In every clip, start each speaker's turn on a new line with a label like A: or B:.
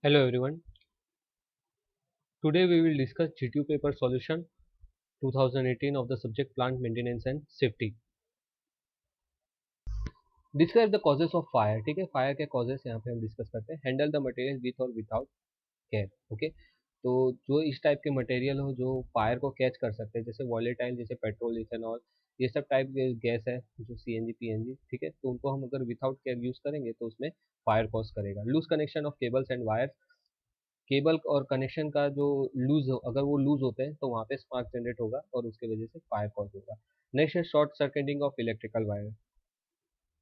A: Hello everyone. Today we will discuss GTU paper solution 2018 of the subject plant maintenance and safety. Describe the causes of fire. ठीक है, fire के causes यहाँ पे हम discuss करते हैं. हैंडल द मटेरियल विथ और without care. Okay, तो जो इस टाइप के मटेरियल हो जो फायर को कैच कर सकते हैं, जैसे वॉलेटाइल, जैसे पेट्रोल, इथेनॉल, ये सब टाइप के गैस है, जो सीएनजी पीएनजी, ठीक है, तो उनको हम अगर विदाउट केयर यूज करेंगे तो उसमें फायर कॉज करेगा. Loose connection of cables and wires. Cable और कनेक्शन का जो लूज हो, अगर वो लूज होते हैं तो वहाँ पे स्पार्क जनरेट होगा और उसके वजह से फायर कॉज होगा. नेक्स्ट है short circuiting of electrical wire.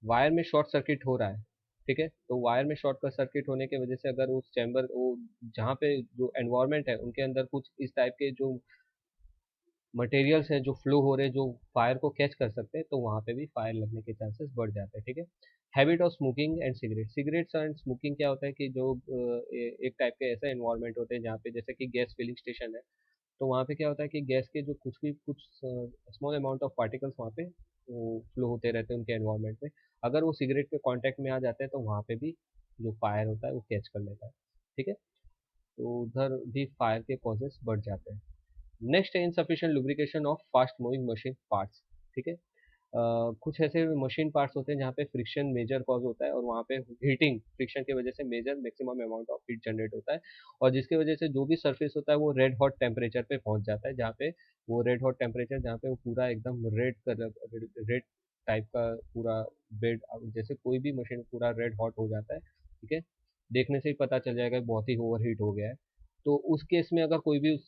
A: Wire में शॉर्ट सर्किट हो रहा है, ठीक है, तो वायर में शॉर्ट सर्किट होने की वजह से अगर उस चैम्बर वो जहाँ पे जो एनवायरनमेंट है उनके अंदर कुछ इस टाइप के जो मटेरियल्स हैं जो फ्लो हो रहे हैं जो फायर को कैच कर सकते हैं, तो वहाँ पे भी फायर लगने के चांसेस बढ़ जाते हैं. ठीक है. Habit of smoking and cigarettes and smoking क्या होता है कि जो एक टाइप के ऐसे एनवायरनमेंट होते हैं जहाँ पे जैसे कि गैस फिलिंग स्टेशन है, तो वहाँ पे क्या होता है कि गैस के जो कुछ स्मॉल अमाउंट ऑफ पार्टिकल्स वहाँ पे वो फ्लो होते रहते हैं उनके एनवायरनमेंट में. अगर वो सिगरेट के कांटेक्ट में आ जाते हैं तो वहाँ पे भी जो फायर होता है वो कैच कर लेता है. ठीक है, तो उधर भी फायर के कॉजेस बढ़ जाते हैं. नेक्स्ट है insufficient lubrication of fast moving machine parts. ठीक है. कुछ ऐसे मशीन पार्ट्स होते हैं जहाँ पे फ्रिक्शन मेजर कॉज होता है और वहाँ पे हीटिंग फ्रिक्शन की वजह से major maximum amount of heat generate होता है, और जिसकी वजह से जो भी सरफेस होता है वो रेड हॉट टेम्परेचर पे पहुंच जाता है, जहाँ पे वो रेड हॉट टेम्परेचर जहाँ पे वो पूरा एकदम रेड कलर रेड टाइप का पूरा बेड, जैसे कोई भी मशीन पूरा रेड हॉट हो जाता है. ठीक है, देखने से ही पता चल जाएगा बहुत ही ओवर हीट हो गया है. तो उस केस में अगर कोई भी उस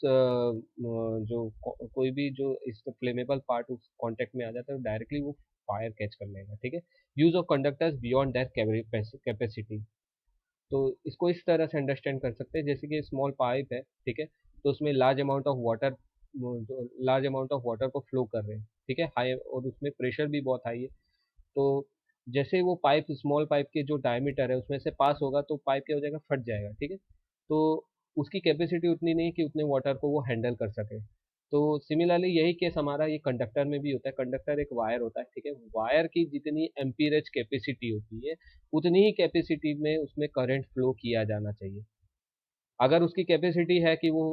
A: कोई भी जो इस फ्लेमेबल पार्ट उस कांटेक्ट में आ जाता है तो डायरेक्टली वो फायर कैच कर लेगा. ठीक है. Use of conductors beyond their capacity. तो इसको इस तरह से अंडरस्टैंड कर सकते हैं जैसे कि स्मॉल पाइप है, ठीक है, तो उसमें लार्ज अमाउंट ऑफ वाटर को फ्लो कर रहे हैं, ठीक है, हाई, और उसमें प्रेशर भी बहुत हाई है. तो जैसे ही वो पाइप स्मॉल पाइप के जो डायमीटर है उसमें से पास होगा तो पाइप क्या हो जाएगा, फट जाएगा. ठीक है, तो उसकी कैपेसिटी उतनी नहीं कि उतने वाटर को वो हैंडल कर सके. तो सिमिलरली यही केस हमारा ये कंडक्टर में भी होता है. कंडक्टर एक वायर होता है, ठीक है, वायर की जितनी एम्पीरेज कैपेसिटी होती है उतनी ही कैपेसिटी में उसमें करंट फ्लो किया जाना चाहिए. अगर उसकी कैपेसिटी है कि वो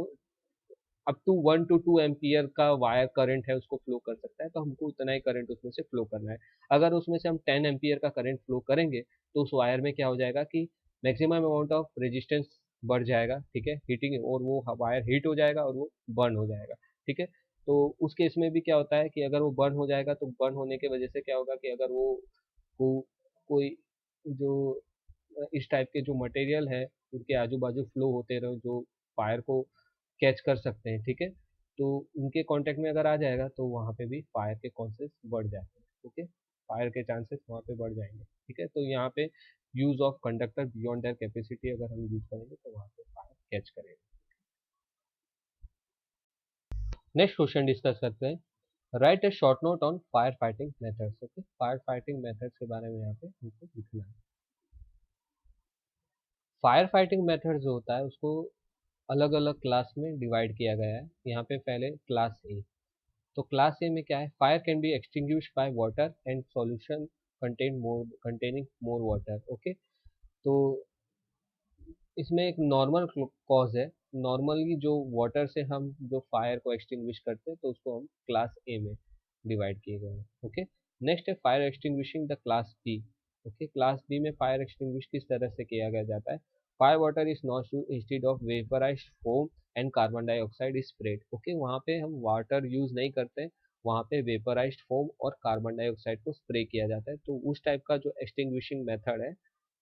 A: अप टू 1 to 2 एम्पियर का वायर करंट है उसको फ्लो कर सकता है, तो हमको उतना ही करंट उसमें से फ्लो करना है. अगर उसमें से हम 10 एम्पियर का करंट फ्लो करेंगे तो उस वायर में क्या हो जाएगा कि मैक्सिमम अमाउंट ऑफ रेजिस्टेंस बढ़ जाएगा. ठीक है, हीटिंग, और वो वायर हीट हो जाएगा और वो बर्न हो जाएगा. ठीक है, तो उस केस में भी क्या होता है कि अगर वो बर्न हो जाएगा तो बर्न होने की वजह से क्या होगा कि अगर वो कोई जो इस टाइप के जो मटेरियल है उनके आजू बाजू फ्लो होते रहो जो फायर को कैच कर सकते हैं, ठीक है, तो उनके कांटेक्ट में अगर आ जाएगा तो वहाँ पे भी फायर के कॉन्सेस बढ़ जाते हैं. ओके, फायर के चांसेस वहाँ पे बढ़ जाएंगे. ठीक है, तो यहाँ पे use of conductor beyond their capacity अगर हम यूज करेंगे तो वहाँ पे फायर कैच करेगा. नेक्स्ट क्वेश्चन डिस्कस करते हैं. Right A short note on fire fighting methods. Okay, fire fighting methods के बारे में यहाँ पे हमको लिखना है. फायर फाइटिंग मेथड जो होता है उसको अलग अलग क्लास में डिवाइड किया गया है. यहाँ पे पहले क्लास ए. तो क्लास ए में क्या है, fire can be extinguish by water and solution containing more water. Okay, तो इसमें एक नॉर्मल कॉज है. नॉर्मली जो वाटर से हम जो फायर को एक्सटिंग्विश करते हैं तो उसको हम क्लास ए में डिवाइड किए गए हैं. ओके, नेक्स्ट है fire extinguishing the class B. Okay, class B में फायर एक्सटिंग्विश किस तरह से किया गया जाता है. Fire water is not instead of vaporised foam and carbon dioxide is spread. Okay, वहाँ पे हम वाटर यूज नहीं करते हैं, वहाँ पे वेपराइज्ड फोम और कार्बन डाइऑक्साइड को स्प्रे किया जाता है. तो उस टाइप का जो एक्सटिंग्विशिंग मेथड है,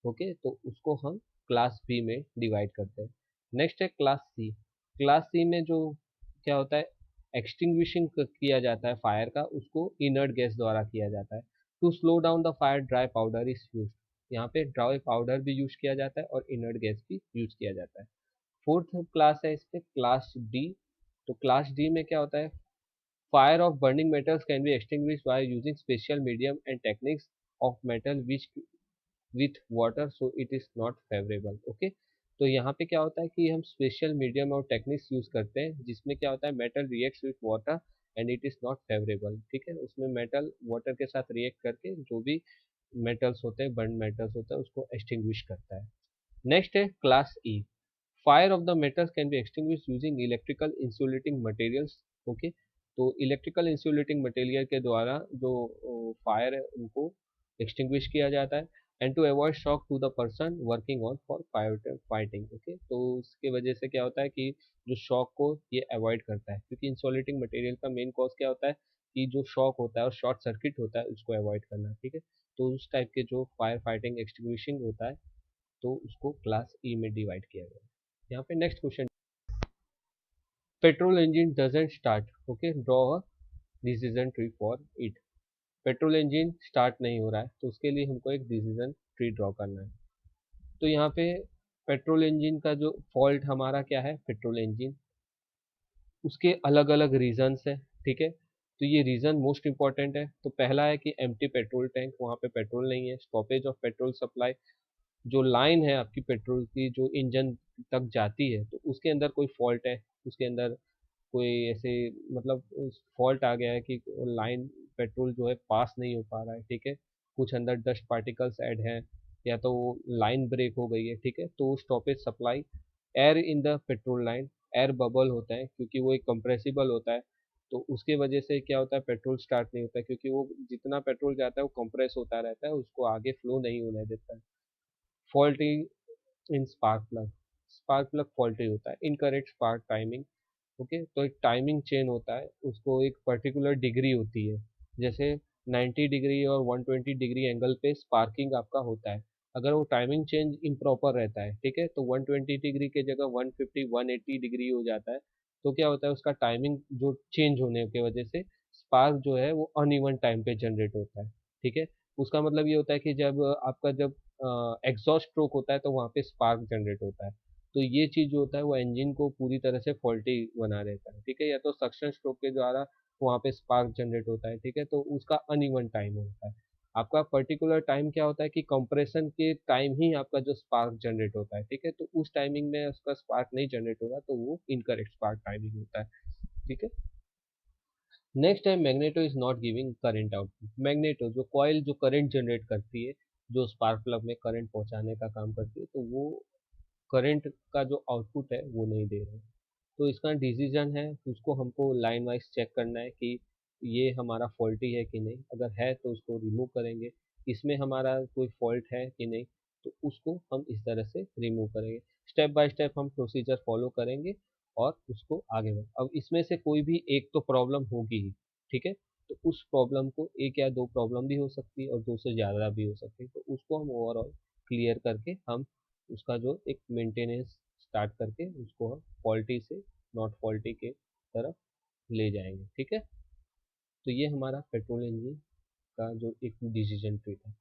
A: ओके, तो उसको हम क्लास बी में डिवाइड करते हैं. नेक्स्ट है क्लास सी. क्लास सी में जो क्या होता है, एक्सटिंग्विशिंग किया जाता है फायर का, उसको इनर्ट गैस द्वारा किया जाता है. To slow down the fire dry powder is use. यहाँ पे ड्राई पाउडर भी यूज किया जाता है और इनर्ट गैस भी यूज किया जाता है. फोर्थ क्लास है इस पे क्लास डी. तो क्लास डी में क्या होता है, fire of burning metals can be extinguish by using special medium and techniques of metal which with water so it is not favourable. Okay, तो यहाँ पे क्या होता है कि हम स्पेशल मीडियम और टेक्निक्स यूज करते हैं जिसमें क्या होता है metal reacts with water and it is not favourable. ठीक है, उसमें मेटल वाटर के साथ रिएक्ट करके जो भी मेटल्स होते हैं, बर्न मेटल्स होता है, उसको एक्सटिंग्विश करता है. नेक्स्ट है class E. Fire of the metals can be extinguish using electrical insulating materials. Okay, तो इलेक्ट्रिकल इंसुलेटिंग मटेरियल के द्वारा जो फायर है उनको एक्सटिंग्विश किया जाता है। And to avoid shock to the person working on for fire fighting. Okay, तो उसके वजह से क्या होता है कि जो शॉक को ये अवॉइड करता है, क्योंकि इंसुलेटिंग मटेरियल का मेन कॉज क्या होता है कि जो शॉक होता है और शॉर्ट सर्किट होता है उसको अवॉइड करना। ठीक है, तो उस टाइप के जो फायर फाइटिंग एक्सटिंग्विशिंग होता है तो उसको क्लास ई में डिवाइड किया गया है। यहाँ पे next question, petrol engine doesn't start. Okay, draw a decision tree for it. Petrol engine start नहीं हो रहा है तो उसके लिए हमको एक डिसीजन ट्री ड्रॉ करना है। तो यहाँ पे पेट्रोल इंजन का जो फॉल्ट हमारा क्या है, पेट्रोल इंजन, उसके अलग अलग रीजंस है। ठीक है, तो ये रीजन मोस्ट इंपॉर्टेंट है। तो पहला है कि एम्प्टी पेट्रोल टैंक, वहाँ पे पेट्रोल नहीं है, स्टॉपेज ऑफ पेट्रोल सप्लाई, जो लाइन है आपकी पेट्रोल की जो इंजन तक जाती है तो उसके अंदर कोई फॉल्ट है, उसके अंदर कोई ऐसे मतलब फॉल्ट आ गया है कि लाइन पेट्रोल जो है पास नहीं हो पा रहा है। ठीक है, कुछ अंदर डस्ट पार्टिकल्स ऐड हैं या तो लाइन ब्रेक हो गई है। ठीक है, तो stoppage supply, air in the petrol line, air bubble होता है क्योंकि वो एक कंप्रेसिबल होता है, तो उसके वजह से क्या होता है पेट्रोल स्टार्ट नहीं होता है, क्योंकि वो जितना पेट्रोल जाता है वो कंप्रेस होता रहता है, उसको आगे फ्लो नहीं होने देता है। Faulty in spark plug, spark plug faulty होता है। Incorrect spark timing. ओके, तो एक टाइमिंग चेन होता है, उसको एक पर्टिकुलर डिग्री होती है, जैसे 90 डिग्री और 120 डिग्री एंगल पे स्पार्किंग आपका होता है। अगर वो टाइमिंग चेंज इम्प्रॉपर रहता है, ठीक है, तो 120 डिग्री के जगह 150 180 डिग्री हो जाता है, तो क्या होता है उसका टाइमिंग जो चेंज होने की वजह से स्पार्क जो है वो अनइवन टाइम पे जनरेट होता है। ठीक है, उसका मतलब ये होता है कि जब आपका जब एग्जॉस्ट स्ट्रोक होता है तो वहाँ पे स्पार्क जनरेट होता है, तो ये चीज़ जो होता है वो इंजन को पूरी तरह से फॉल्टी बना देता है। ठीक है, या तो सक्शन स्ट्रोक के द्वारा वहाँ पे स्पार्क जनरेट होता है। ठीक है, तो उसका अनइवन टाइम होता है। आपका पर्टिकुलर टाइम क्या होता है कि कंप्रेशन के टाइम ही आपका जो स्पार्क जनरेट होता है। ठीक है, तो उस टाइमिंग में उसका स्पार्क नहीं जनरेट होगा तो वो इनकरेक्ट स्पार्क टाइमिंग होता है। ठीक है, नेक्स्ट है magneto is not giving current output. Magneto जो कॉइल जो करंट जनरेट करती है, जो स्पार्क प्लग में करंट पहुंचाने का काम करती है, तो वो करंट का जो आउटपुट है वो नहीं दे रहे हैं। तो इसका डिसीजन है, उसको हमको लाइन वाइज चेक करना है कि ये हमारा फॉल्टी है कि नहीं, अगर है तो उसको रिमूव करेंगे, इसमें हमारा कोई फॉल्ट है कि नहीं तो उसको हम इस तरह से रिमूव करेंगे। स्टेप बाय स्टेप हम प्रोसीजर फॉलो करेंगे और उसको आगे बढ़, अब इसमें से कोई भी एक तो प्रॉब्लम होगी ही। ठीक है, तो उस प्रॉब्लम को एक या दो प्रॉब्लम भी हो सकती है और दो से ज़्यादा भी हो सकती है, तो उसको हम ओवरऑल क्लियर करके हम उसका जो एक मेंटेनेंस स्टार्ट करके उसको हम फॉल्टी से नॉट फॉल्टी के तरफ ले जाएंगे। ठीक है, तो ये हमारा पेट्रोल इंजन का जो एक डिसीजन ट्री था।